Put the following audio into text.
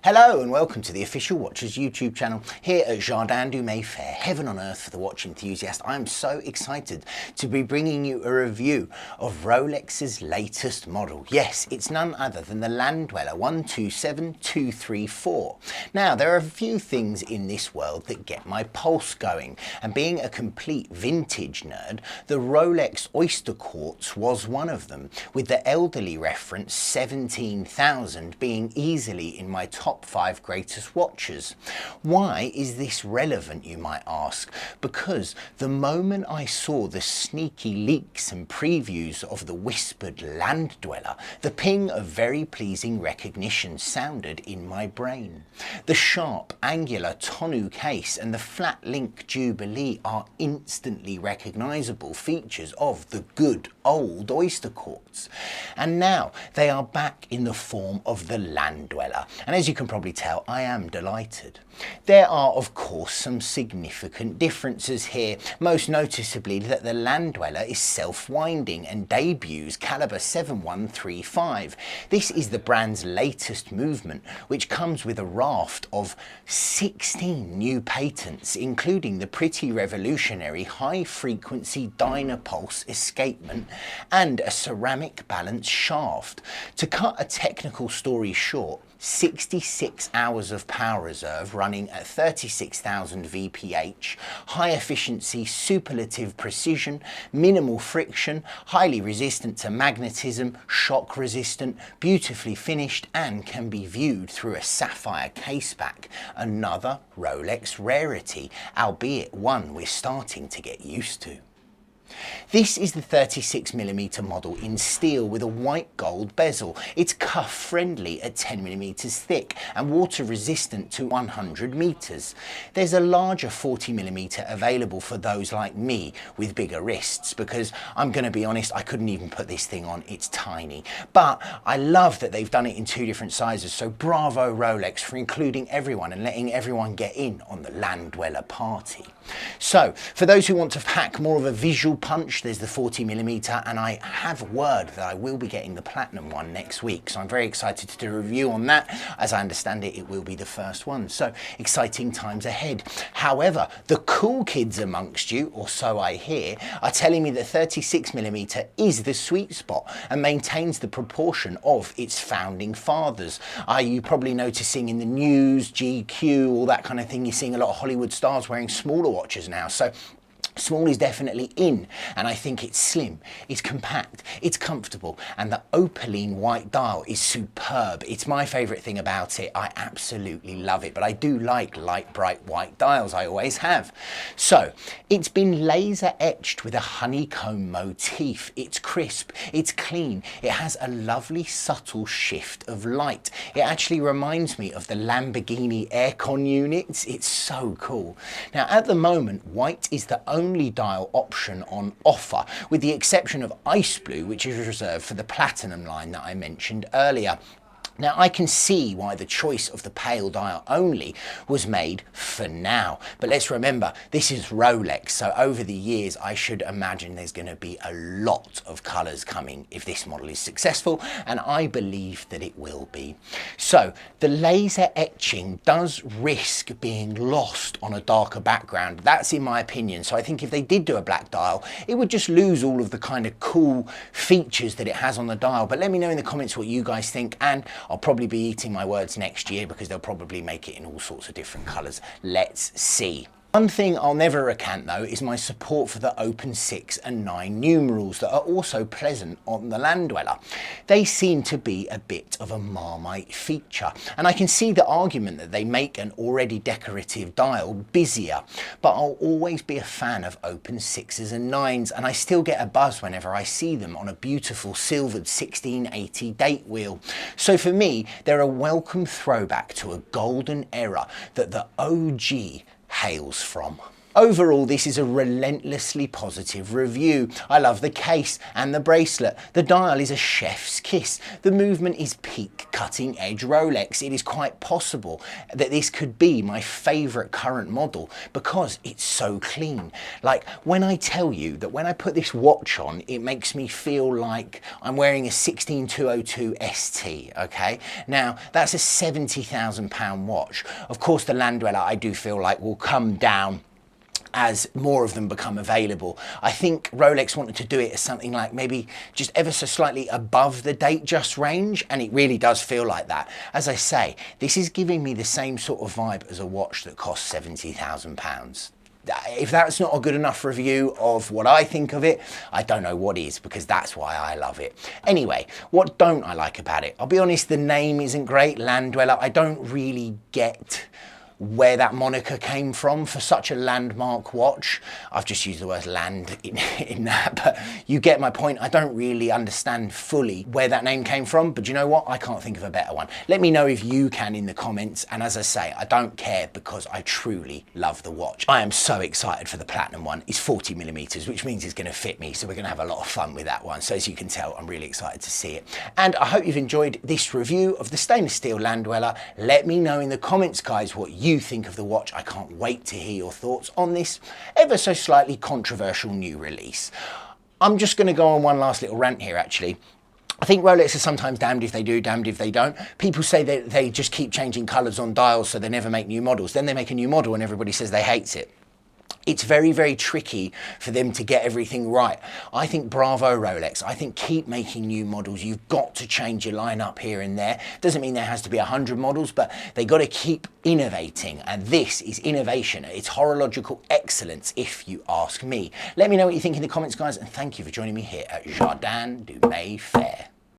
Hello and welcome to the Official Watches YouTube channel here at Jardin du Mayfair, heaven on earth for the watch enthusiast. I'm so excited to be bringing you a review of Rolex's latest model. Yes, it's none other than the Landweller 127234. Now, there are a few things in this world that get my pulse going, and being a complete vintage nerd, the Rolex Oysterquartz was one of them, with the elderly reference 17,000 being easily in my top 5 greatest watches. Why is this relevant, you might ask? Because the moment I saw the sneaky leaks and previews of the whispered Landweller, the ping of very pleasing recognition sounded in my brain. The sharp, angular tonneau case and the flat-link-jubilee are instantly recognisable features of the good old Oysterquartz. And now they are back in the form of the Landweller. And as you can probably tell, I am delighted. There are of course some significant differences here, most noticeably that the Landweller is self-winding and debuts calibre 7135. This is the brand's latest movement, which comes with a raft of 16 new patents, including the pretty revolutionary high-frequency Dynapulse escapement and a ceramic balance shaft. To cut a technical story short, 66 hours of power reserve running at 36,000 VPH, high efficiency, superlative precision, minimal friction, highly resistant to magnetism, shock resistant, beautifully finished, and can be viewed through a sapphire caseback. Another Rolex rarity, albeit one we're starting to get used to. This is the 36mm model in steel with a white gold bezel. It's cuff friendly at 10mm thick and water resistant to 100 meters. There's a larger 40mm available for those like me with bigger wrists, because I'm going to be honest, I couldn't even put this thing on, it's tiny. But I love that they've done it in 2 different sizes, so bravo Rolex for including everyone and letting everyone get in on the Landweller party. So for those who want to pack more of a visual punch, there's the 40mm, and I have word that I will be getting the platinum one next week, so I'm very excited to do a review on that. As I understand it, it will be the first one, so exciting times ahead. However, the cool kids amongst you, or so I hear, are telling me that 36mm is the sweet spot and maintains the proportion of its founding fathers. Are you probably noticing in the news, GQ, all that kind of thing, you're seeing a lot of Hollywood stars wearing smaller watches now, so small is definitely in, and I think it's slim, it's compact, it's comfortable, and the opaline white dial is superb. It's my favourite thing about it. I absolutely love it, but I do like light bright white dials, I always have. So it's been laser etched with a honeycomb motif. It's crisp, it's clean, it has a lovely subtle shift of light. It actually reminds me of the Lamborghini aircon units. It's so cool. Now at the moment, white is the only dial option on offer, with the exception of ice blue, which is reserved for the platinum line that I mentioned earlier. Now I can see why the choice of the pale dial only was made for now, but let's remember this is Rolex, so over the years I should imagine there's going to be a lot of colours coming if this model is successful, and I believe that it will be. So the laser etching does risk being lost on a darker background, that's in my opinion, so I think if they did do a black dial it would just lose all of the kind of cool features that it has on the dial. But let me know in the comments what you guys think, and I'll probably be eating my words next year because they'll probably make it in all sorts of different colours. Let's see. One thing I'll never recant though is my support for the open 6 and 9 numerals that are also present on the Landweller. They seem to be a bit of a Marmite feature, and I can see the argument that they make an already decorative dial busier, but I'll always be a fan of open 6s and 9s, and I still get a buzz whenever I see them on a beautiful silvered 1680 date wheel. So for me, they're a welcome throwback to a golden era that the OG hails from. Overall, this is a relentlessly positive review. I love the case and the bracelet. The dial is a chef's kiss. The movement is peak cutting edge Rolex. It is quite possible that this could be my favourite current model because it's so clean. Like, when I tell you that when I put this watch on, it makes me feel like I'm wearing a 16202 ST, okay? Now, that's a £70,000 watch. Of course, the Landweller I do feel like will come down as more of them become available. I think Rolex wanted to do it as something like maybe just ever so slightly above the date just range, and it really does feel like that. As I say, this is giving me the same sort of vibe as a watch that costs £70,000. If that's not a good enough review of what I think of it, I don't know what is, because that's why I love it. Anyway, what don't I like about it? I'll be honest, the name isn't great, Landweller. I don't really get where that moniker came from for such a landmark watch. I've just used the word land in that, but you get my point. I don't really understand fully where that name came from, but you know what? I can't think of a better one. Let me know if you can in the comments, and as I say, I don't care because I truly love the watch. I am so excited for the platinum one. It's 40mm, which means it's going to fit me, so we're going to have a lot of fun with that one. So as you can tell, I'm really excited to see it. And I hope you've enjoyed this review of the stainless steel Landweller. Let me know in the comments, guys, what you think of the watch. I can't wait to hear your thoughts on this ever so slightly controversial new release. I'm just going to go on one last little rant here, actually. I think Rolex are sometimes damned if they do, damned if they don't. People say that they just keep changing colours on dials, so they never make new models. Then they make a new model and everybody says they hate it. It's very, very tricky for them to get everything right. I think bravo Rolex. I think keep making new models. You've got to change your lineup here and there. Doesn't mean there has to be 100 models, but they got to keep innovating. And this is innovation. It's horological excellence, if you ask me. Let me know what you think in the comments, guys. And thank you for joining me here at Jardin du Mayfair.